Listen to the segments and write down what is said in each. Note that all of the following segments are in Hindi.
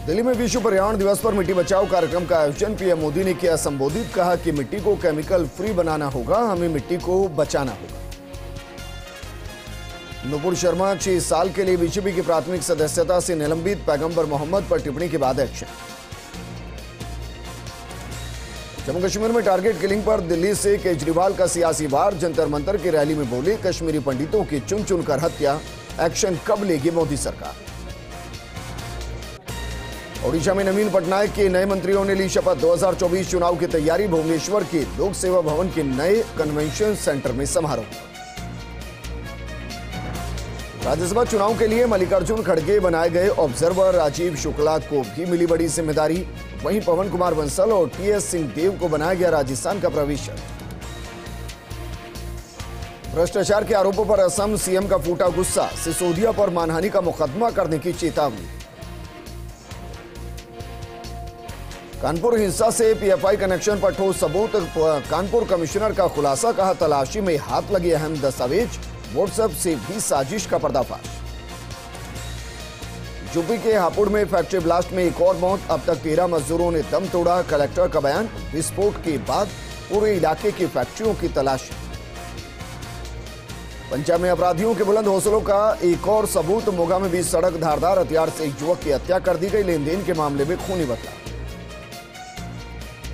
दिल्ली में विश्व पर्यावरण दिवस पर मिट्टी बचाओ कार्यक्रम का आयोजन पीएम मोदी ने किया संबोधित। कहा कि मिट्टी को केमिकल फ्री बनाना होगा, हमें मिट्टी को बचाना होगा। नुपुर शर्मा 6 साल के लिए बीजेपी की प्राथमिक सदस्यता से निलंबित। पैगंबर मोहम्मद पर टिप्पणी के बाद एक्शन। जम्मू कश्मीर में टारगेट किलिंग पर दिल्ली से केजरीवाल का सियासी वार। जंतर मंतर की रैली में बोले कश्मीरी पंडितों की चुन चुन कर हत्या। एक्शन कब लेगी मोदी सरकार। ओडिशा में नवीन पटनायक के नए मंत्रियों ने ली शपथ। 2024 चुनाव की तैयारी। भुवनेश्वर के लोक सेवा भवन के नए कन्वेंशन सेंटर में समारोह। राज्यसभा चुनाव के लिए मल्लिकार्जुन खड़गे बनाए गए ऑब्जर्वर। राजीव शुक्ला को भी मिली बड़ी जिम्मेदारी। वहीं पवन कुमार बंसल और टीएस सिंहदेव को बनाया गया राजस्थान का प्रवेशक। भ्रष्टाचार के आरोपों पर असम सीएम का फूटा गुस्सा। सिसोदिया पर मानहानि का मुकदमा करने की चेतावनी। कानपुर हिंसा से पीएफआई कनेक्शन पर ठोस सबूत। कानपुर कमिश्नर का खुलासा। कहा तलाशी में हाथ लगे अहम दस्तावेज। व्हाट्सएप से भी साजिश का पर्दाफाश। यूपी के हापुड़ में फैक्ट्री ब्लास्ट में एक और मौत। अब तक 13 मजदूरों ने दम तोड़ा। कलेक्टर का बयान। विस्फोट के बाद पूरे इलाके की फैक्ट्रियों की तलाशी। पंजाब में अपराधियों के बुलंद हौसलों का एक और सबूत। मोगा में भी सड़क धारदार हथियार से एक युवक की हत्या कर दी गई। लेन देन के मामले में खूनी बदला।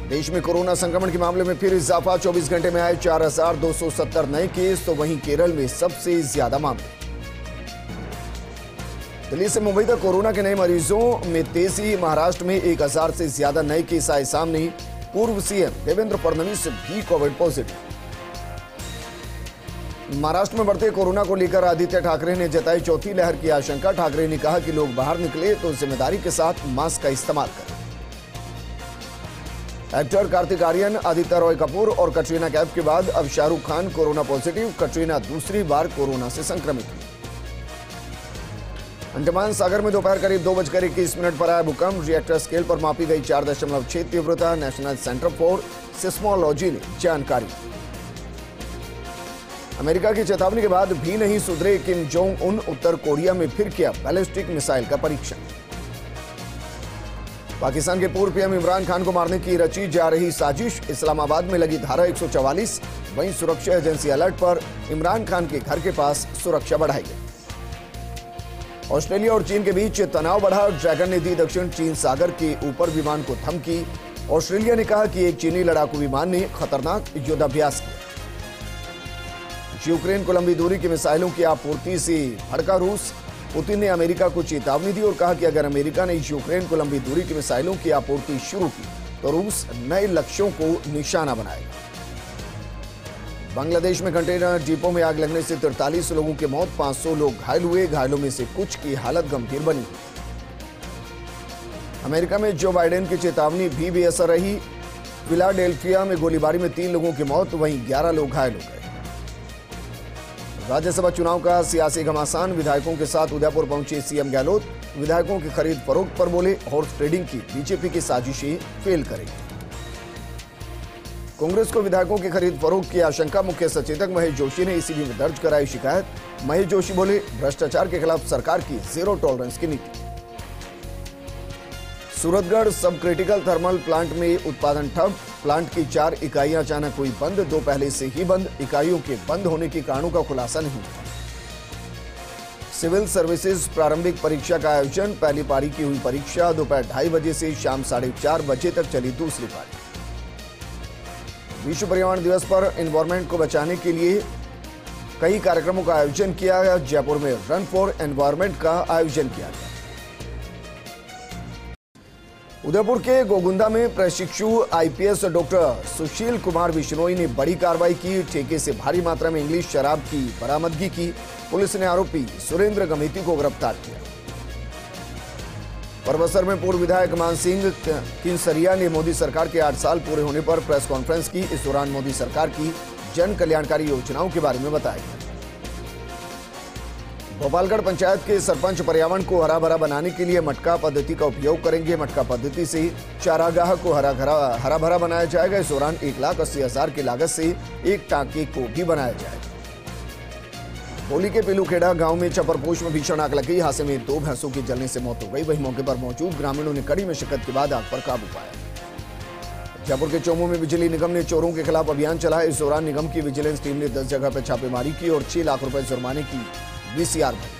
देश में कोरोना संक्रमण के मामले में फिर इजाफा। 24 घंटे में आए 4270 नए केस। तो वहीं केरल में सबसे ज्यादा मामले। दिल्ली से मुंबई तक कोरोना के नए मरीजों में तेजी। महाराष्ट्र में 1000 से ज्यादा नए केस आए सामने। पूर्व सीएम देवेंद्र फडणवीस भी कोविड पॉजिटिव। महाराष्ट्र में बढ़ते कोरोना को लेकर आदित्य ठाकरे ने जताई चौथी लहर की आशंका। ठाकरे ने कहा कि लोग बाहर निकले तो जिम्मेदारी के साथ मास्क का इस्तेमाल करें। एक्टर कार्तिक आर्यन, आदित्य रॉय कपूर और कटरीना कैफ के बाद अब शाहरुख खान कोरोना पॉजिटिव। कटरीना दूसरी बार कोरोना से संक्रमित हुई। अंडमान सागर में दोपहर करीब 2:21 पर आया भूकंप। रिएक्टर स्केल पर मापी गई 4.6 तीव्रता। नेशनल सेंटर फॉर सिस्मोलॉजी ने जानकारी। अमेरिका की चेतावनी के बाद भी नहीं सुधरे किम जोंग उन। उत्तर कोरिया में फिर किया बैलिस्टिक मिसाइल का परीक्षण। पाकिस्तान के पूर्व पीएम इमरान खान को मारने की रची जा रही साजिश। इस्लामाबाद में लगी धारा 144। वहीं सुरक्षा एजेंसी अलर्ट पर। इमरान खान के घर के पास सुरक्षा बढ़ाई गई। ऑस्ट्रेलिया और चीन के बीच तनाव बढ़ा। ड्रैगन ने दी दक्षिण चीन सागर के ऊपर विमान को धमकी। ऑस्ट्रेलिया ने कहा कि एक चीनी लड़ाकू विमान ने खतरनाक युद्धाभ्यास किया। यूक्रेन को लंबी दूरी की मिसाइलों की आपूर्ति से भड़का रूस। पुतिन ने अमेरिका को चेतावनी दी और कहा कि अगर अमेरिका ने यूक्रेन को लंबी दूरी की मिसाइलों की आपूर्ति शुरू की तो रूस नए लक्ष्यों को निशाना बनाएगा। बांग्लादेश में कंटेनर डिपो में आग लगने से 43 लोगों की मौत। 500 लोग घायल हुए। घायलों में से कुछ की हालत गंभीर बनी। अमेरिका में जो बाइडेन की चेतावनी भी बेअसर रही। फिलाडेल्फिया में गोलीबारी में 3 लोगों की मौत। वहीं 11 लोग घायल हो गए। राज्यसभा चुनाव का सियासी घमासान। विधायकों के साथ उदयपुर पहुंचे सीएम गहलोत। विधायकों की खरीद फरोख्त पर बोले हॉर्स ट्रेडिंग की बीजेपी की साजिशें फेल करेगी। कांग्रेस को विधायकों की खरीद फरोख्त की आशंका। मुख्य सचेतक महेश जोशी ने ईसीबी में दर्ज कराई शिकायत। महेश जोशी बोले भ्रष्टाचार के खिलाफ सरकार की जीरो टॉलरेंस की नीति। सूरतगढ़ सब क्रिटिकल थर्मल प्लांट में उत्पादन ठप। प्लांट की 4 इकाइयां अचानक हुई बंद। 2 पहले से ही बंद। इकाइयों के बंद होने के कारणों का खुलासा नहीं हुआ। सिविल सर्विसेज प्रारंभिक परीक्षा का आयोजन। पहली पारी की हुई परीक्षा दोपहर 2:30 बजे से शाम 4:30 बजे तक चली दूसरी पारी। विश्व पर्यावरण दिवस पर एनवायरमेंट को बचाने के लिए कई कार्यक्रमों का आयोजन किया गया। जयपुर में रन फॉर एनवायरमेंट का आयोजन किया गया। उदयपुर के गोगुंदा में प्रशिक्षु आईपीएस डॉक्टर सुशील कुमार बिश्नोई ने बड़ी कार्रवाई की। ठेके से भारी मात्रा में इंग्लिश शराब की बरामदगी की। पुलिस ने आरोपी सुरेंद्र गमेती को गिरफ्तार किया। परबसर में पूर्व विधायक मान सिंह किनसरिया ने मोदी सरकार के 8 साल पूरे होने पर प्रेस कॉन्फ्रेंस की। इस दौरान मोदी सरकार की जन कल्याणकारी योजनाओं के बारे में बताया। गोपालगढ़ पंचायत के सरपंच पर्यावरण को हरा भरा बनाने के लिए मटका पद्धति का उपयोग करेंगे। मटका पद्धति से चारागाह को हरा भरा बनाया जाएगा। इस दौरान 1,80,000 की लागत से एक टांके को भी बनाया जाएगा। होली के पीलूखेड़ा गांव में चपरपोश में भीषण आग लगी। हादसे में 2 भैंसों की जलने से मौत हो गई। वहीं मौके पर मौजूद ग्रामीणों ने कड़ी मशक्कत के बाद आग पर काबू पाया। जयपुर के चोमू में बिजली निगम ने चोरों के खिलाफ अभियान चलाया। इस दौरान निगम की विजिलेंस टीम ने 10 जगह पर छापेमारी की और 6 लाख रुपए जुर्माने की VCR भरी।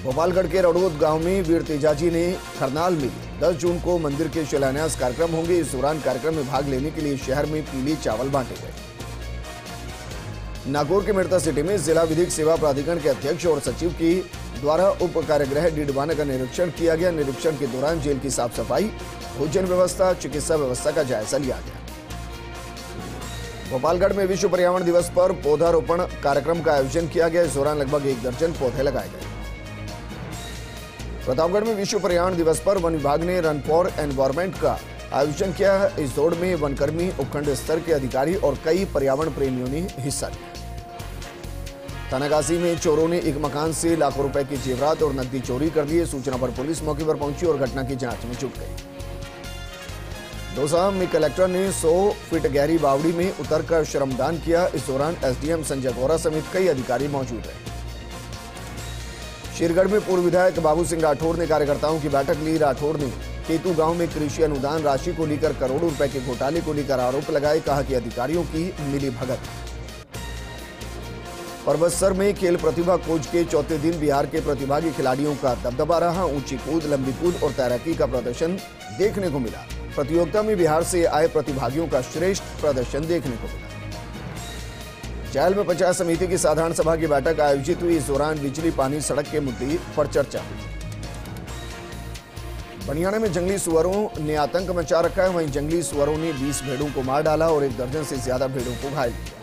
भोपालगढ़ के रड़ोद गांव में वीर तेजाजी ने खरनाल में 10 जून को मंदिर के शिलान्यास कार्यक्रम होंगे। इस दौरान कार्यक्रम में भाग लेने के लिए शहर में पीले चावल बांटे गए। नागौर के मेड़ता सिटी में जिला विधिक सेवा प्राधिकरण के अध्यक्ष और सचिव की द्वारा उप कारागृह डीडवाना का निरीक्षण किया गया। निरीक्षण के दौरान जेल की साफ सफाई, भोजन व्यवस्था, चिकित्सा व्यवस्था का जायजा लिया गया। भोपालगढ़ में विश्व पर्यावरण दिवस पर पौधारोपण कार्यक्रम का आयोजन किया गया। इस दौरान लगभग 1 दर्जन पौधे लगाए गए। प्रतापगढ़ में विश्व पर्यावरण दिवस पर वन विभाग ने रन फॉर एनवायरमेंट का आयोजन किया है। इस दौड़ में वनकर्मी, उपखंड स्तर के अधिकारी और कई पर्यावरण प्रेमियों ने हिस्सा लिया। थानागाजी में चोरों ने एक मकान से लाखों रुपए की जेवरात और नकदी चोरी कर दी। सूचना पर पुलिस मौके पर पहुंची और घटना की जांच में जुट गई। दौसा में कलेक्टर ने 100 फीट गहरी बावड़ी में उतरकर श्रमदान किया। इस दौरान SDM संजय गौरा समेत कई अधिकारी मौजूद रहे। शेरगढ़ में पूर्व विधायक बाबू सिंह राठौर ने कार्यकर्ताओं की बैठक ली। राठौर ने केतु गांव में कृषि अनुदान राशि को लेकर करोड़ों रुपए के घोटाले को लेकर आरोप लगाए। कहा कि अधिकारियों की मिली भगत। परबतसर में खेल प्रतिभा खोज के चौथे दिन बिहार के प्रतिभागी खिलाड़ियों का दबदबा रहा। ऊंची कूद, लंबी कूद और तैराकी का प्रदर्शन देखने को मिला। प्रतियोगिता में बिहार से आए प्रतिभागियों का श्रेष्ठ प्रदर्शन देखने को मिला। चैल में पंचायत समिति की साधारण सभा की बैठक आयोजित हुई। इस दौरान बिजली, पानी, सड़क के मुद्दे पर चर्चा हुई। बनियाना में जंगली सुअरों ने आतंक मचा रखा है। वहीं जंगली सुअरों ने 20 भेड़ों को मार डाला और 1 दर्जन से ज्यादा भेड़ों को घायल किया।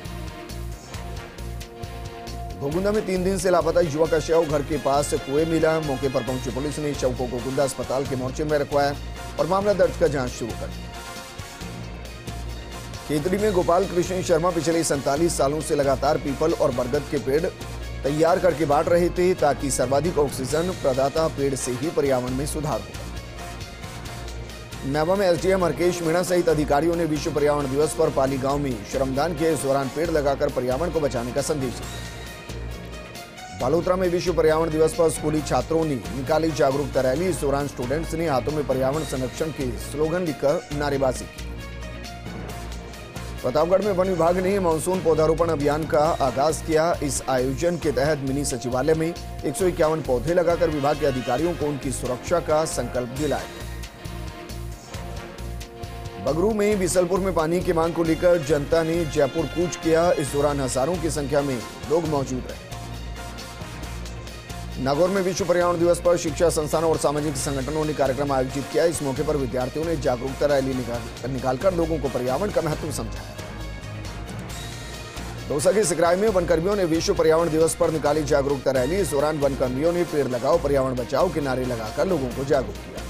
घोगुंदा में 3 दिन से लापता युवक का शव घर के पास कुएं मिला। मौके पर पहुंची पुलिस ने शव को घोगुंदा अस्पताल के मोर्चे में रखवाया और मामला दर्ज कर जांच शुरू कर दी। खेतड़ी में गोपाल कृष्ण शर्मा पिछले 47 सालों से लगातार पीपल और बरगद के पेड़ तैयार करके बांट रहे थे ताकि सर्वाधिक ऑक्सीजन प्रदाता पेड़ से ही पर्यावरण में सुधार होगा। मैवा में SDM हरकेश मीणा सहित अधिकारियों ने विश्व पर्यावरण दिवस पर पाली गांव में श्रमदान किए। इस दौरान पेड़ लगाकर पर्यावरण को बचाने का संदेश दिया। बालोतरा में विश्व पर्यावरण दिवस पर स्कूली छात्रों ने निकाली जागरूकता रैली। इस दौरान स्टूडेंट्स ने हाथों में पर्यावरण संरक्षण के स्लोगन लिखकर नारेबाजी की। प्रतापगढ़ में वन विभाग ने मानसून पौधारोपण अभियान का आगाज किया। इस आयोजन के तहत मिनी सचिवालय में 151 पौधे लगाकर विभाग के अधिकारियों को उनकी सुरक्षा का संकल्प दिलाया। बगरू में बिसलपुर में पानी की मांग को लेकर जनता ने जयपुर कूच किया। इस दौरान हजारों की संख्या में लोग मौजूद रहे। नागौर में विश्व पर्यावरण दिवस पर शिक्षा संस्थानों और सामाजिक संगठनों ने कार्यक्रम आयोजित किया। इस मौके पर विद्यार्थियों ने जागरूकता रैली निकालकर लोगों को पर्यावरण का महत्व समझाया। दौसा के सिकराय में वनकर्मियों ने विश्व पर्यावरण दिवस पर निकाली जागरूकता रैली। इस दौरान वनकर्मियों ने पेड़ लगाओ, पर्यावरण बचाओ के नारे लगाकर लोगों को जागरूक किया।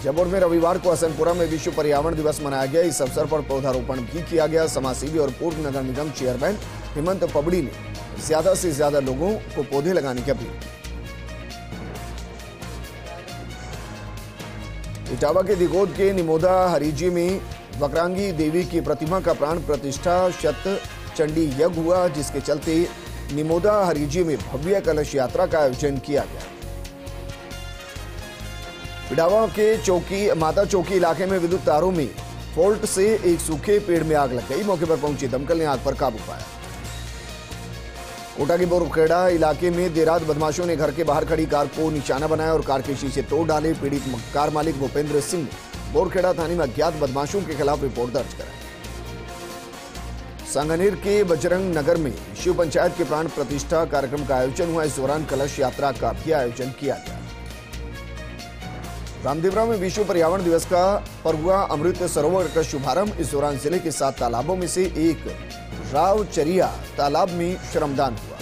जयपुर में रविवार को हसनपुरा में विश्व पर्यावरण दिवस मनाया गया। इस अवसर पर पौधारोपण भी किया गया। समाजसेवी और पूर्व नगर निगम चेयरमैन हेमंत पबड़ी ने ज्यादा से ज्यादा लोगों को पौधे लगाने की अपील की। इटावा के दिगोद के निमोदा हरिजी में वक्रांगी देवी की प्रतिमा का प्राण प्रतिष्ठा शत चंडी यज्ञ हुआ, जिसके चलते निमोदा हरिजी में भव्य कलश यात्रा का आयोजन किया गया। इटावा के माता चौकी इलाके में विद्युत तारों में फॉल्ट से एक सूखे पेड़ में आग लग गई। मौके पर पहुंची दमकल ने आग पर काबू पाया। कोटा के बोरखेड़ा इलाके में देर रात बदमाशों ने घर के बाहर खड़ी कार को निशाना बनाया और कार के शीशे तोड़ डाले। पीड़ित कार मालिक भूपेंद्र सिंह ने बोरखेड़ा थाने में अज्ञात बदमाशों के खिलाफ रिपोर्ट दर्ज कराई। सांगनेर के बजरंग नगर में शिव पंचायत के प्राण प्रतिष्ठा कार्यक्रम का आयोजन हुआ। इस दौरान कलश यात्रा का भी आयोजन किया गया। रामदेवरा में विश्व पर्यावरण दिवस का परगुआ अमृत सरोवर का शुभारंभ। इस दौरान जिले के 7 तालाबों में से एक रावचरिया तालाब में श्रमदान हुआ।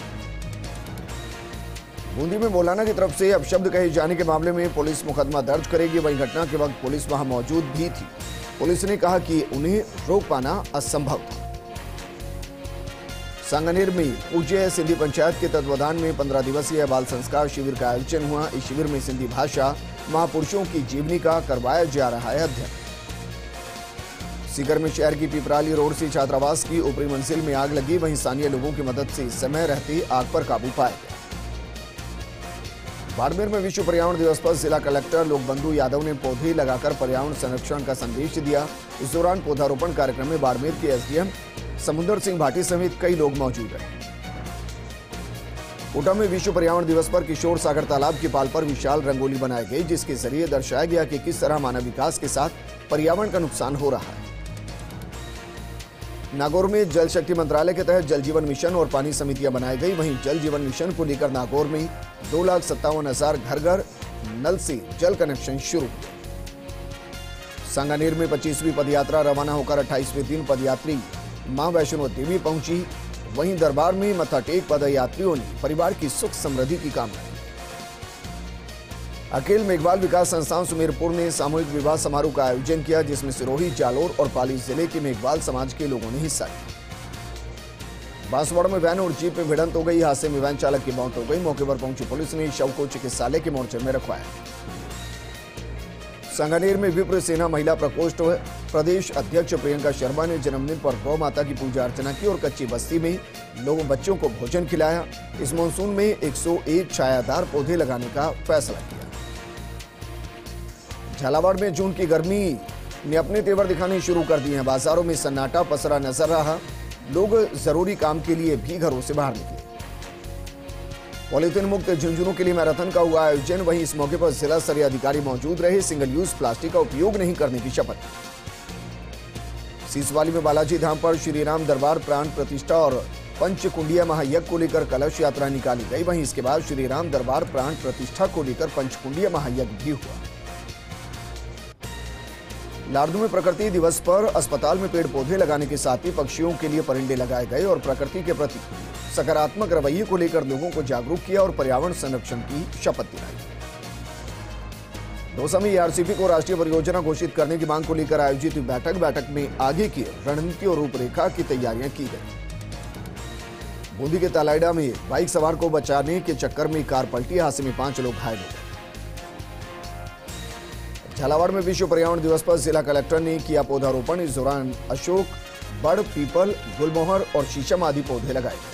बूंदी में मौलाना की तरफ से अपशब्द कहे जाने के मामले में पुलिस मुकदमा दर्ज करेगी। वहीं घटना के वक्त पुलिस वहां मौजूद भी थी। पुलिस ने कहा कि उन्हें रोक पाना असंभव था। सांगनेर में पूज्य सिंधी पंचायत के तत्वाधान में 15 दिवसीय बाल संस्कार शिविर का आयोजन हुआ। इस शिविर में सिंधी भाषा महापुरुषों की जीवनी का करवाया जा रहा है अध्ययन। सीकर में शहर की पिपराली रोड से छात्रावास की ऊपरी मंजिल में आग लगी। वहीं स्थानीय लोगों की मदद से समय रहते आग पर काबू पाया गया। बाड़मेर में विश्व पर्यावरण दिवस पर जिला कलेक्टर लोकबंधु यादव ने पौधे लगाकर पर्यावरण संरक्षण का संदेश दिया। इस दौरान पौधारोपण कार्यक्रम में बाड़मेर के एसडीएम समुंदर सिंह भाटी समेत कई लोग मौजूद रहे। कोटा में विश्व पर्यावरण दिवस पर किशोर सागर तालाब की पाल पर विशाल रंगोली बनाई गई, जिसके जरिए दर्शाया गया कि किस तरह मानव विकास के साथ पर्यावरण का नुकसान हो रहा है। नागौर में जल शक्ति मंत्रालय के तहत जल जीवन मिशन और पानी समितियां बनाई गई। वहीं जल जीवन मिशन को लेकर नागौर में 2,57,000 घर घर नल से जल कनेक्शन शुरू। सांगानेर में 25वीं पदयात्रा रवाना होकर 28वें दिन पदयात्री मां वैष्णो देवी पहुंची। वहीं दरबार में मत्था टेक पदयात्रियों ने परिवार की सुख समृद्धि की कामना की। अखिल मेघवाल विकास संस्थान सुमेरपुर ने सामूहिक विवाह समारोह का आयोजन किया, जिसमें सिरोही, जालोर और पाली जिले के मेघवाल समाज के लोगों ने हिस्सा लिया। बांसवाड़ा में वैन और जीप में भिड़ंत हो गई। हादसे में वैन चालक की मौत हो गई। मौके पर पहुंची पुलिस ने शव को चिकित्सालय के मोर्चे में रखवाया। सांगानेर में विप्र सेना महिला प्रकोष्ठ प्रदेश अध्यक्ष प्रियंका शर्मा ने जन्मदिन पर गौ माता की पूजा अर्चना की और कच्ची बस्ती में लोगों बच्चों को भोजन खिलाया। इस मानसून में 101 छायादार पौधे लगाने का फैसला किया। झालावाड़ में जून की गर्मी ने अपने तेवर दिखाने शुरू कर दिए हैं। बाजारों में सन्नाटा पसरा नजर रहा। लोग जरूरी काम के लिए भी घरों से बाहर निकले। पॉलीथीन मुक्त झुंझुनू के लिए मैराथन का हुआ आयोजन। वहीं इस मौके पर जिला स्तरीय अधिकारी मौजूद रहे। सिंगल यूज प्लास्टिक का उपयोग नहीं करने की शपथ। सीसवाली में बालाजी धाम पर श्रीराम दरबार प्राण प्रतिष्ठा और पंचकुंडिया महायज्ञ को लेकर कलश यात्रा निकाली गई। वहीं इसके बाद श्रीराम दरबार प्राण प्रतिष्ठा को लेकर पंचकुंडिया महायज्ञ भी हुआ। लारदू में प्रकृति दिवस पर अस्पताल में पेड़ पौधे लगाने के साथ ही पक्षियों के लिए परिंदे लगाए गए और प्रकृति के प्रति सकारात्मक रवैये को लेकर लोगों को जागरूक किया और पर्यावरण संरक्षण की शपथ दिलाई। दौसा में ईआरसीपी को राष्ट्रीय परियोजना घोषित करने की मांग को लेकर आयोजित बैठक में आगे की रणनीति और रूपरेखा की तैयारियां की गई। बूंदी के तालाइडा में बाइक सवार को बचाने के चक्कर में कार पलटी। हादसे में 5 लोग घायल हो गए। झालावाड़ में विश्व पर्यावरण दिवस पर जिला कलेक्टर ने किया पौधारोपण। इस दौरान अशोक, बड़, पीपल, गुलमोहर और शीशम आदि पौधे लगाए गए।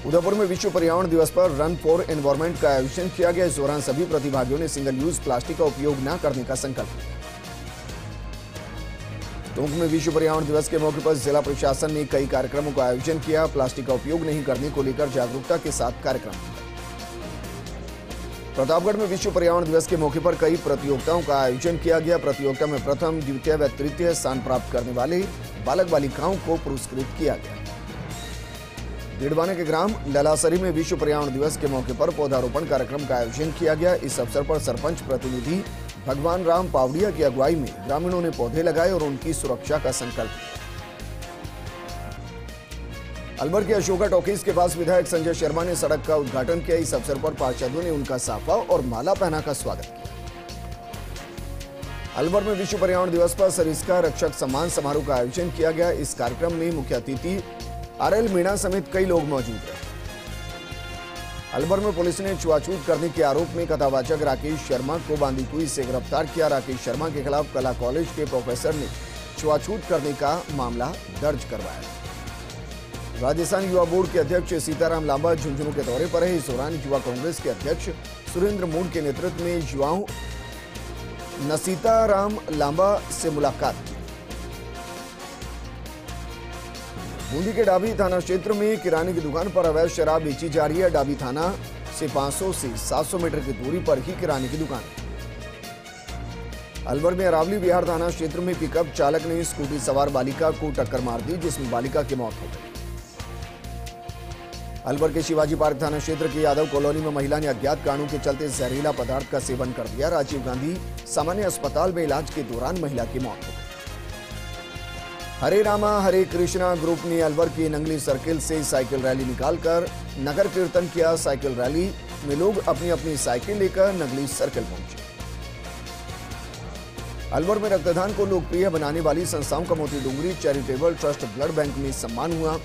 उदयपुर में विश्व पर्यावरण दिवस पर रन फॉर एनवायरमेंट का आयोजन किया गया। इस दौरान सभी प्रतिभागियों ने सिंगल यूज प्लास्टिक का उपयोग न करने का संकल्प लिया। टोंक में विश्व पर्यावरण दिवस के मौके पर जिला प्रशासन ने कई कार्यक्रमों का आयोजन किया। प्लास्टिक का उपयोग नहीं करने को लेकर जागरूकता के साथ कार्यक्रम किया। प्रतापगढ़ में विश्व पर्यावरण दिवस के मौके पर कई प्रतियोगिताओं का आयोजन किया गया। प्रतियोगिता में प्रथम, द्वितीय व तृतीय स्थान प्राप्त करने वाले बालक बालिकाओं को पुरस्कृत किया गया। डिडवाने के ग्राम ललासरी में विश्व पर्यावरण दिवस के मौके पर पौधारोपण कार्यक्रम का आयोजन किया गया। इस अवसर पर सरपंच प्रतिनिधि भगवान राम पावड़िया की अगुवाई में ग्रामीणों ने पौधे लगाए और उनकी सुरक्षा का संकल्प लिया। अलवर के अशोका टॉकीज के पास विधायक संजय शर्मा ने सड़क का उद्घाटन किया। इस अवसर पर पार्षदों ने उनका साफा और माला पहना का स्वागत किया। अलवर में विश्व पर्यावरण दिवस पर सरिस्का रक्षक सम्मान समारोह का आयोजन किया गया। इस कार्यक्रम में मुख्य अतिथि आरएल मीणा समेत कई लोग मौजूद रहे। अलवर में पुलिस ने छुआछूत करने के आरोप में कथावाचक राकेश शर्मा को बांदीकुई से गिरफ्तार किया। राकेश शर्मा के खिलाफ कला कॉलेज के प्रोफेसर ने छुआछूत करने का मामला दर्ज करवाया। राजस्थान युवा बोर्ड के अध्यक्ष सीताराम लांबा झुंझुनू के दौरे पर है। इस दौरान युवा कांग्रेस के अध्यक्ष सुरेंद्र मूड के नेतृत्व में युवाओं ने सीताराम लांबा से मुलाकात की। बूंदी के डाभी थाना क्षेत्र में किराने की दुकान पर अवैध शराब बेची जा रही है। डाभी थाना से 500 से 700 मीटर की दूरी पर ही किराने की दुकान है। अलवर में अरावली विहार थाना क्षेत्र में पिकअप चालक ने स्कूटी सवार बालिका को टक्कर मार दी, जिसमें बालिका की मौत हो गई। अलवर के शिवाजी पार्क थाना क्षेत्र के यादव कॉलोनी में महिला ने अज्ञात कारणों के चलते जहरीला पदार्थ का सेवन कर दिया। राजीव गांधी सामान्य अस्पताल में इलाज के दौरान महिला की मौत हो गई। हरे रामा हरे कृष्णा ग्रुप ने अलवर की नंगली सर्किल से साइकिल रैली निकालकर नगर कीर्तन किया। साइकिल रैली में लोग अपनी अपनी साइकिल लेकर नंगली सर्किल पहुंचे। अलवर में रक्तदान को लोकप्रिय बनाने वाली संस्थाओं का Moti Dungri charitable trust blood bank में सम्मान हुआ।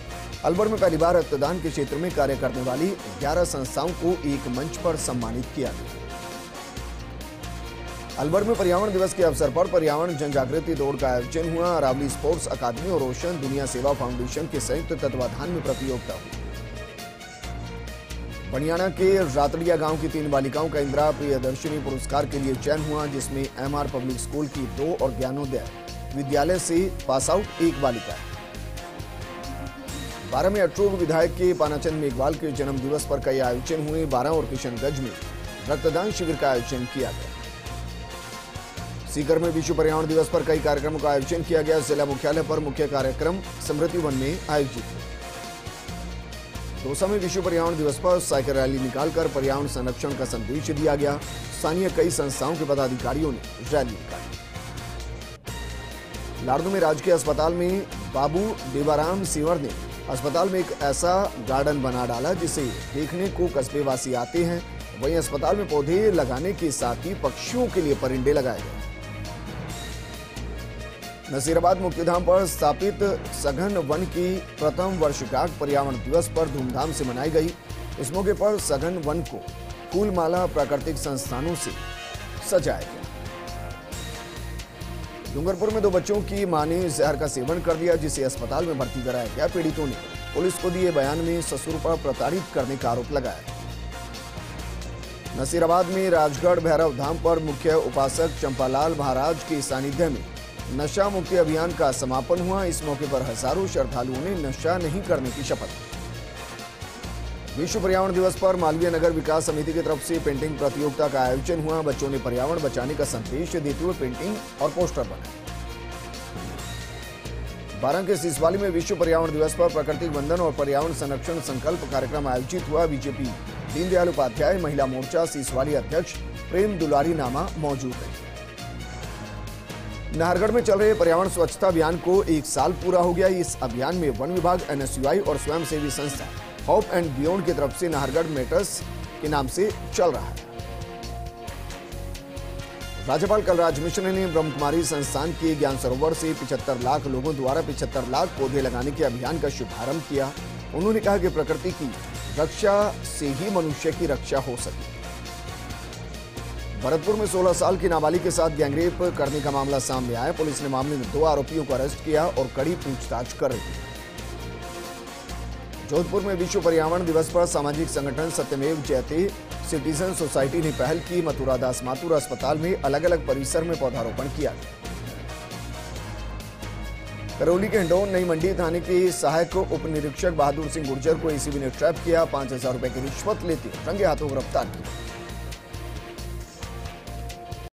अलवर में पहली बार रक्तदान के क्षेत्र में कार्य करने वाली 11 संस्थाओं को एक मंच पर सम्मानित किया गया। अलवर में पर्यावरण दिवस के अवसर पर पर्यावरण जन जागृति दौड़ का आयोजन हुआ। अरावली स्पोर्ट्स अकादमी और रोशन दुनिया सेवा फाउंडेशन के संयुक्त तत्वाधान में प्रतियोगिता हुई। बनियाना के रातड़िया गांव की 3 बालिकाओं का इंदिरा प्रियदर्शिनी पुरस्कार के लिए चयन हुआ, जिसमें एमआर पब्लिक स्कूल की 2 और ज्ञानोदय विद्यालय से पास आउट 1 बालिका है। 12 में अटरूर विधायक के पानाचंद मेघवाल के जन्म दिवस पर कई आयोजन हुए। 12 और किशनगंज में रक्तदान शिविर का आयोजन किया गया। सीकर में विश्व पर्यावरण दिवस पर कई कार्यक्रमों का आयोजन किया गया। जिला मुख्यालय पर मुख्य कार्यक्रम स्मृति वन में आयोजित हुआ। दौसा में विश्व पर्यावरण दिवस पर साइकिल रैली निकालकर पर्यावरण संरक्षण का संदेश दिया गया। स्थानीय कई संस्थाओं के पदाधिकारियों ने रैली निकाली। लाड़ू में राजकीय अस्पताल में बाबू देवाराम सिंवर ने अस्पताल में एक ऐसा गार्डन बना डाला जिसे देखने को कस्बेवासी आते हैं। वहीं अस्पताल में पौधे लगाने के साथ ही पक्षियों के लिए परिंदे लगाए गए। नसीराबाद मुक्तिधाम पर स्थापित सघन वन की प्रथम वर्षगांठ पर्यावरण दिवस पर धूमधाम से मनाई गई। इस मौके पर सघन वन को फूलमाला प्राकृतिक संस्थानों से सजाया गया। डूंगरपुर में 2 बच्चों की मां ने जहर का सेवन कर दिया, जिसे अस्पताल में भर्ती कराया गया। पीड़ितों ने पुलिस को दिए बयान में ससुर पर प्रताड़ित करने का आरोप लगाया। नसीराबाद में राजगढ़ भैरव धाम पर मुख्य उपासक चंपालाल महाराज के सानिध्य में नशा मुक्ति अभियान का समापन हुआ। इस मौके पर हजारों श्रद्धालुओं ने नशा नहीं करने की शपथ ली। विश्व पर्यावरण दिवस पर मालवीय नगर विकास समिति की तरफ से पेंटिंग प्रतियोगिता का आयोजन हुआ। बच्चों ने पर्यावरण बचाने का संदेश देते हुए पेंटिंग और पोस्टर बनाए। बारंग के सिसवाली में विश्व पर्यावरण दिवस पर प्राकृतिक वंदन और पर्यावरण संरक्षण संकल्प कार्यक्रम आयोजित हुआ। बीजेपी दीनदयाल उपाध्याय महिला मोर्चा सिसवाली अध्यक्ष प्रेम दुलारी नामा मौजूद है। नाहरगढ़ में चल रहे पर्यावरण स्वच्छता अभियान को 1 साल पूरा हो गया। इस अभियान में वन विभाग, एनएसयूआई और स्वयंसेवी संस्था होप एंड बियॉन्ड की तरफ से नाहरगढ़ मैटर्स के नाम से चल रहा है। राज्यपाल कलराज मिश्र ने ब्रह्मकुमारी संस्थान के ज्ञान सरोवर से 75 लाख लोगों द्वारा 75 लाख पौधे लगाने के अभियान का शुभारंभ किया। उन्होंने कहा कि प्रकृति की रक्षा से ही मनुष्य की रक्षा हो सके। भरतपुर में 16 साल की नाबालिग के साथ गैंगरेप करने का मामला सामने आया। पुलिस ने मामले में 2 आरोपियों को अरेस्ट किया और कड़ी पूछताछ कर रही है। जोधपुर में विश्व पर्यावरण दिवस पर सामाजिक संगठन सत्यमेव जयते सिटीजन सोसाइटी ने पहल की। मथुरा दास माथुर अस्पताल में अलग अलग परिसर में पौधारोपण किया गया। करौली के हिंडौन नई मंडी थाने के सहायक उप निरीक्षक बहादुर सिंह गुर्जर को एसीबी ने ट्रैप किया। 5,000 रुपए की रिश्वत लेते रंगे हाथों गिरफ्तार किया।